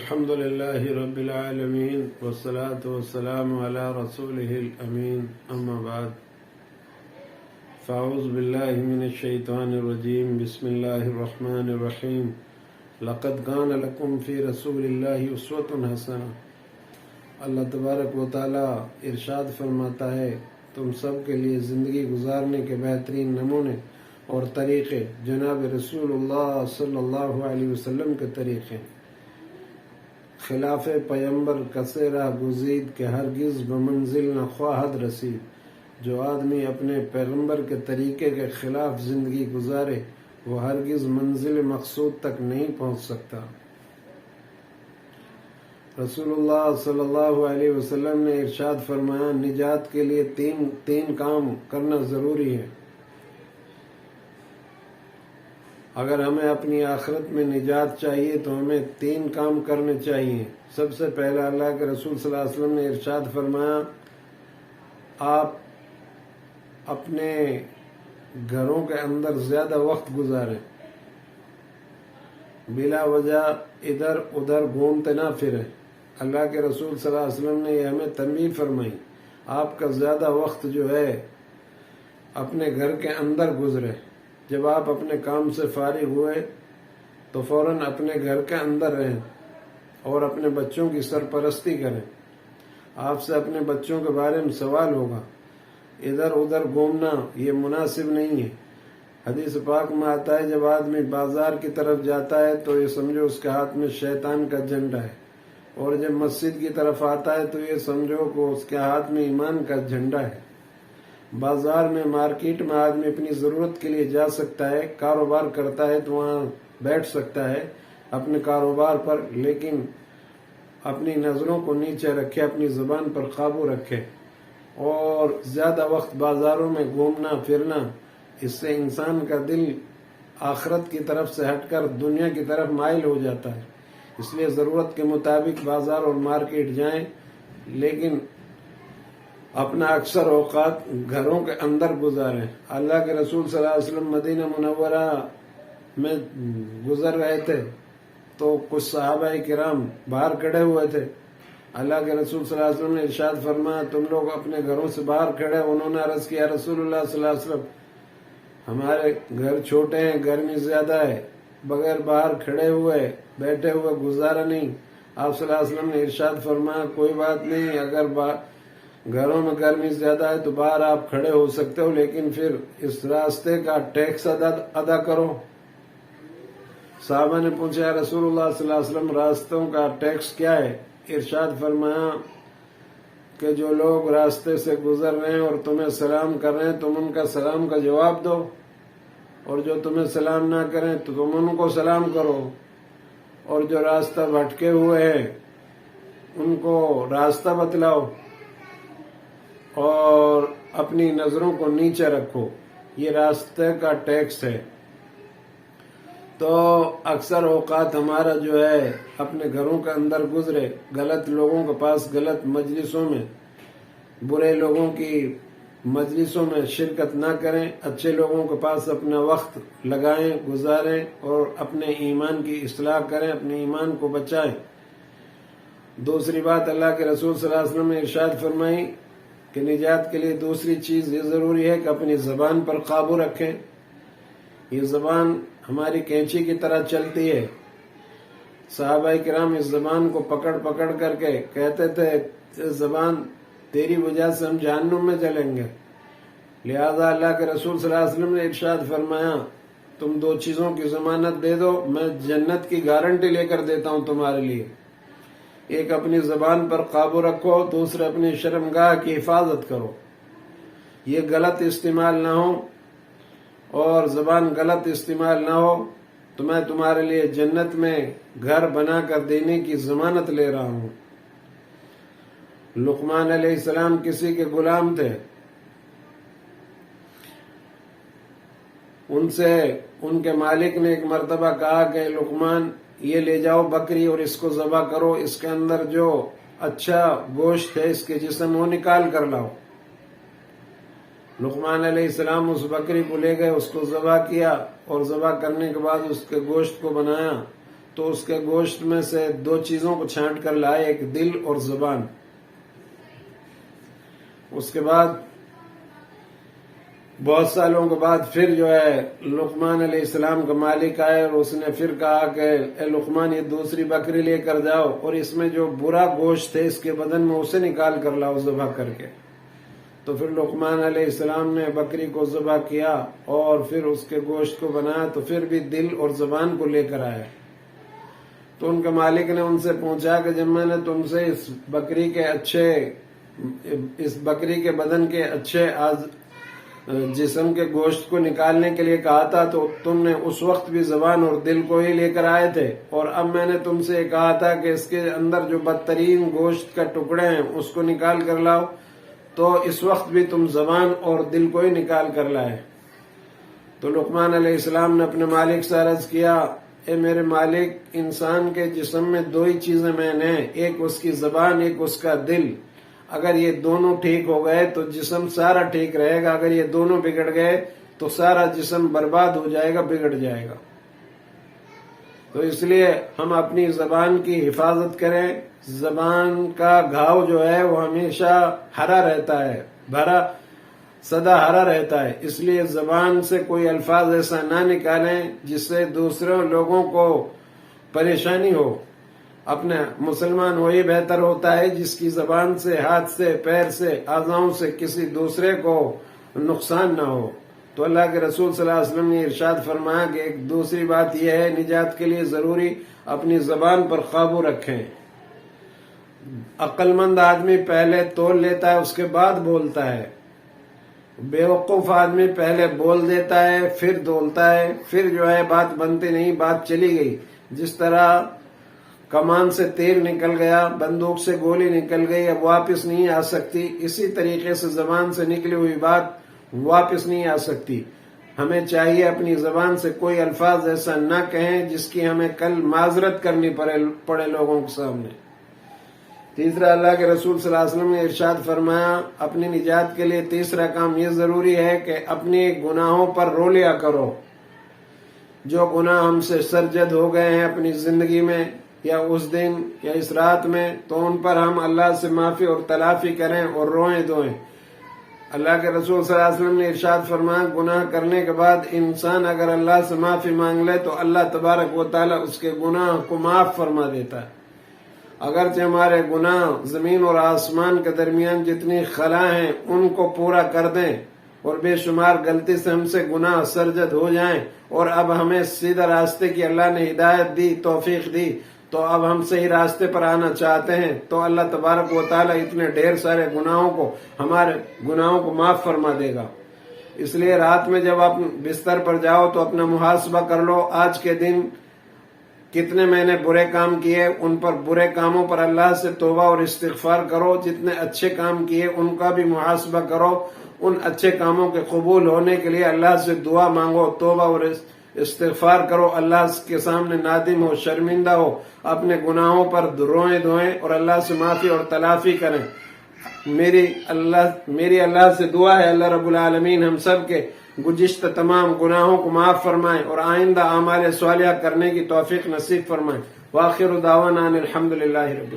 الحمد لله رب العالمين والصلاة والسلام على رسوله الأمين أما بعد فأعوذ بالله من الشيطان الرجيم بسم الله الرحمن الرحيم لقد كان لكم في رسول الله أسوة حسنة۔ اللہ تبارک و تعالیٰ ارشاد فرماتا ہے تم سب کے لیے زندگی گزارنے کے بہترین نمونے اور طریقے جناب رسول اللہ صلی اللہ علیہ وسلم کے طریقے، خلاف پیمبر کسے راہ گزید کہ ہرگز بمنزل نہ خواہد رسید۔ جو آدمی اپنے پیغمبر کے طریقے کے خلاف زندگی گزارے وہ ہرگز منزل مقصود تک نہیں پہنچ سکتا۔ رسول اللہ صلی اللہ علیہ وسلم نے ارشاد فرمایا نجات کے لیے تین کام کرنا ضروری ہے۔ اگر ہمیں اپنی آخرت میں نجات چاہیے تو ہمیں تین کام کرنے چاہیے۔ سب سے پہلا اللہ کے رسول صلی اللہ علیہ وسلم نے ارشاد فرمایا آپ اپنے گھروں کے اندر زیادہ وقت گزاریں، بلا وجہ ادھر ادھر گھومتے نہ پھریں۔ اللہ کے رسول صلی اللہ علیہ وسلم نے یہ ہمیں تنبیہ فرمائی آپ کا زیادہ وقت جو ہے اپنے گھر کے اندر گزرے۔ جب آپ اپنے کام سے فارغ ہوئے تو فوراً اپنے گھر کے اندر رہیں اور اپنے بچوں کی سرپرستی کریں۔ آپ سے اپنے بچوں کے بارے میں سوال ہوگا۔ ادھر ادھر گھومنا یہ مناسب نہیں ہے۔ حدیث پاک میں آتا ہے جب آدمی بازار کی طرف جاتا ہے تو یہ سمجھو اس کے ہاتھ میں شیطان کا جھنڈا ہے، اور جب مسجد کی طرف آتا ہے تو یہ سمجھو کہ اس کے ہاتھ میں ایمان کا جھنڈا ہے۔ بازار میں مارکیٹ میں آدمی اپنی ضرورت کے لیے جا سکتا ہے، کاروبار کرتا ہے تو وہاں بیٹھ سکتا ہے اپنے کاروبار پر، لیکن اپنی نظروں کو نیچے رکھے، اپنی زبان پر قابو رکھے۔ اور زیادہ وقت بازاروں میں گھومنا پھرنا اس سے انسان کا دل آخرت کی طرف سے ہٹ کر دنیا کی طرف مائل ہو جاتا ہے۔ اس لیے ضرورت کے مطابق بازار اور مارکیٹ جائیں، لیکن اپنا اکثر اوقات گھروں کے اندر گزاریں۔ اللہ کے رسول صلی اللہ علیہ وسلم مدینہ منورہ میں گزر رہے تھے تو کچھ صحابہ کرام باہر کھڑے ہوئے تھے۔ اللہ کے رسول صلی اللہ علیہ وسلم نے ارشاد فرمایا تم لوگ اپنے گھروں سے باہر کھڑے۔ انہوں نے عرض کیا رسول اللہ صلی اللہ علیہ وسلم ہمارے گھر چھوٹے ہیں، گرمی زیادہ ہے، بغیر باہر کھڑے ہوئے بیٹھے ہوئے گزارا نہیں۔ آپ صلی اللہ علیہ وسلم نے ارشاد فرمایا کوئی بات نہیں، اگر گھروں میں گرمی زیادہ ہے تو باہر آپ کھڑے ہو سکتے ہو، لیکن پھر اس راستے کا ٹیکس ادا کرو۔ صحابہ نے پوچھا رسول اللہ صلی اللہ علیہ وسلم راستوں کا ٹیکس کیا ہے؟ ارشاد فرمایا کہ جو لوگ راستے سے گزر رہے ہیں اور تمہیں سلام کر رہے ہیں تم ان کا سلام کا جواب دو، اور جو تمہیں سلام نہ کریں تو تم ان کو سلام کرو، اور جو راستہ بھٹکے ہوئے ہیں ان کو راستہ بتلاؤ، اور اپنی نظروں کو نیچے رکھو۔ یہ راستے کا ٹیکس ہے۔ تو اکثر اوقات ہمارا جو ہے اپنے گھروں کے اندر گزرے، غلط لوگوں کے پاس غلط مجلسوں میں، برے لوگوں کی مجلسوں میں شرکت نہ کریں، اچھے لوگوں کے پاس اپنا وقت لگائیں، گزاریں اور اپنے ایمان کی اصلاح کریں، اپنے ایمان کو بچائیں۔ دوسری بات اللہ کے رسول صلی اللہ علیہ وسلم نے ارشاد فرمائی کہ نجات کے لیے دوسری چیز یہ ضروری ہے کہ اپنی زبان پر قابو رکھیں۔ یہ زبان ہماری کینچی کی طرح چلتی ہے۔ صحابہ کرام اس زبان کو پکڑ پکڑ کر کے کہتے تھے زبان تیری وجہ سے ہم جہنم میں چلیں گے۔ لہذا اللہ کے رسول صلی اللہ علیہ وسلم نے ارشاد فرمایا تم دو چیزوں کی ضمانت دے دو، میں جنت کی گارنٹی لے کر دیتا ہوں تمہارے لیے۔ ایک اپنی زبان پر قابو رکھو، دوسرے اپنی شرمگاہ کی حفاظت کرو، یہ غلط استعمال نہ ہو اور زبان غلط استعمال نہ ہو تو میں تمہارے لیے جنت میں گھر بنا کر دینے کی ضمانت لے رہا ہوں۔ لقمان علیہ السلام کسی کے غلام تھے، ان سے ان کے مالک نے ایک مرتبہ کہا کہ لقمان یہ لے جاؤ بکری اور اس کو ذبح کرو، اس کے اندر جو اچھا گوشت ہے اس کے جسم وہ نکال کر لاؤ۔ لقمان علیہ السلام اس بکری کو لے گئے، اس کو ذبح کیا اور ذبح کرنے کے بعد اس کے گوشت کو بنایا تو اس کے گوشت میں سے 2 چیزوں کو چھانٹ کر لائے، ایک دل اور زبان۔ اس کے بعد بہت سالوں کے بعد پھر جو ہے لقمان علیہ السلام کا مالک آئے اور اس نے پھر کہا کہ اے لقمان، یہ دوسری بکری لے کر جاؤ اور اس میں جو برا گوشت ہے اس کے بدن میں اسے نکال کر لاؤ ذبح کر کے۔ تو پھر لقمان علیہ السلام نے بکری کو ذبح کیا اور پھر اس کے گوشت کو بنایا، تو پھر بھی دل اور زبان کو لے کر آئے۔ تو ان کے مالک نے ان سے پوچھا کہ جب میں نے تم سے اس بکری کے بدن کے اچھے جسم کے گوشت کو نکالنے کے لیے کہا تھا تو تم نے اس وقت بھی زبان اور دل کو ہی لے کر آئے تھے، اور اب میں نے تم سے کہا تھا کہ اس کے اندر جو بدترین گوشت کا ٹکڑے ہیں اس کو نکال کر لاؤ، تو اس وقت بھی تم زبان اور دل کو ہی نکال کر لائے۔ تو لقمان علیہ السلام نے اپنے مالک سے عرض کیا، اے میرے مالک، انسان کے جسم میں 2 ہی چیزیں مین ہیں، ایک اس کی زبان، ایک اس کا دل۔ اگر یہ دونوں ٹھیک ہو گئے تو جسم سارا ٹھیک رہے گا، اگر یہ دونوں بگڑ گئے تو سارا جسم برباد ہو جائے گا، بگڑ جائے گا۔ تو اس لیے ہم اپنی زبان کی حفاظت کریں۔ زبان کا گھاؤ جو ہے وہ ہمیشہ ہرا رہتا ہے، سدا ہرا رہتا ہے، اس لیے زبان سے کوئی الفاظ ایسا نہ نکالیں جس سے دوسرے لوگوں کو پریشانی ہو۔ اپنے مسلمان وہی بہتر ہوتا ہے جس کی زبان سے، ہاتھ سے، پیر سے، اعضاؤں سے کسی دوسرے کو نقصان نہ ہو۔ تو اللہ کے رسول صلی اللہ علیہ وسلم نے ارشاد فرمایا کہ ایک دوسری بات یہ ہے، نجات کے لیے ضروری اپنی زبان پر قابو رکھیں۔ عقل مند آدمی پہلے تول لیتا ہے، اس کے بعد بولتا ہے۔ بیوقوف آدمی پہلے بول دیتا ہے، پھر دولتا ہے، پھر جو ہے بات بنتی نہیں، بات چلی گئی۔ جس طرح کمان سے تیر نکل گیا، بندوق سے گولی نکل گئی، اب واپس نہیں آ سکتی، اسی طریقے سے زبان سے نکلی ہوئی بات واپس نہیں آ سکتی۔ ہمیں چاہیے اپنی زبان سے کوئی الفاظ ایسا نہ کہیں جس کی ہمیں کل معذرت کرنی پڑے لوگوں کے سامنے۔ تیسرا، اللہ کے رسول صلی اللہ علیہ وسلم نے ارشاد فرمایا، اپنی نجات کے لیے تیسرا کام یہ ضروری ہے کہ اپنے گناہوں پر رو لیا کرو۔ جو گناہ ہم سے سرزد ہو گئے ہیں اپنی زندگی میں یا اس دن یا اس رات میں، تو ان پر ہم اللہ سے معافی اور تلافی کریں اور روئیں دھوئیں۔ اللہ کے رسول صلی اللہ علیہ وسلم نے ارشاد فرمایا، گناہ کرنے کے بعد انسان اگر اللہ سے معافی مانگ لے تو اللہ تبارک و تعالیٰ اس کے گناہ کو معاف فرما دیتا ہے۔ اگرچہ ہمارے گناہ زمین اور آسمان کے درمیان جتنی خلا ہیں ان کو پورا کر دیں اور بے شمار غلطی سے ہم سے گناہ سرزد ہو جائیں، اور اب ہمیں سیدھا راستے کی اللہ نے ہدایت دی، توفیق دی، تو اب ہم صحیح راستے پر آنا چاہتے ہیں، تو اللہ تبارک و تعالیٰ اتنے ڈھیر سارے گناہوں کو، ہمارے گناہوں کو معاف فرما دے گا۔ اس لیے رات میں جب آپ بستر پر جاؤ تو اپنا محاسبہ کر لو، آج کے دن کتنے میں نے برے کام کیے، ان پر برے کاموں پر اللہ سے توبہ اور استغفار کرو، جتنے اچھے کام کیے ان کا بھی محاسبہ کرو، ان اچھے کاموں کے قبول ہونے کے لیے اللہ سے دعا مانگو، توبہ اور استغفار کرو، اللہ کے سامنے نادم ہو، شرمندہ ہو، اپنے گناہوں پر روئیں دھوئیں اور اللہ سے معافی اور تلافی کریں۔ میری اللہ سے دعا ہے، اللہ رب العالمین ہم سب کے گزشتہ تمام گناہوں کو معاف فرمائیں اور آئندہ اعمال صالحہ کرنے کی توفیق نصیب فرمائیں۔ وآخر دعوانا ان الحمدللہ رب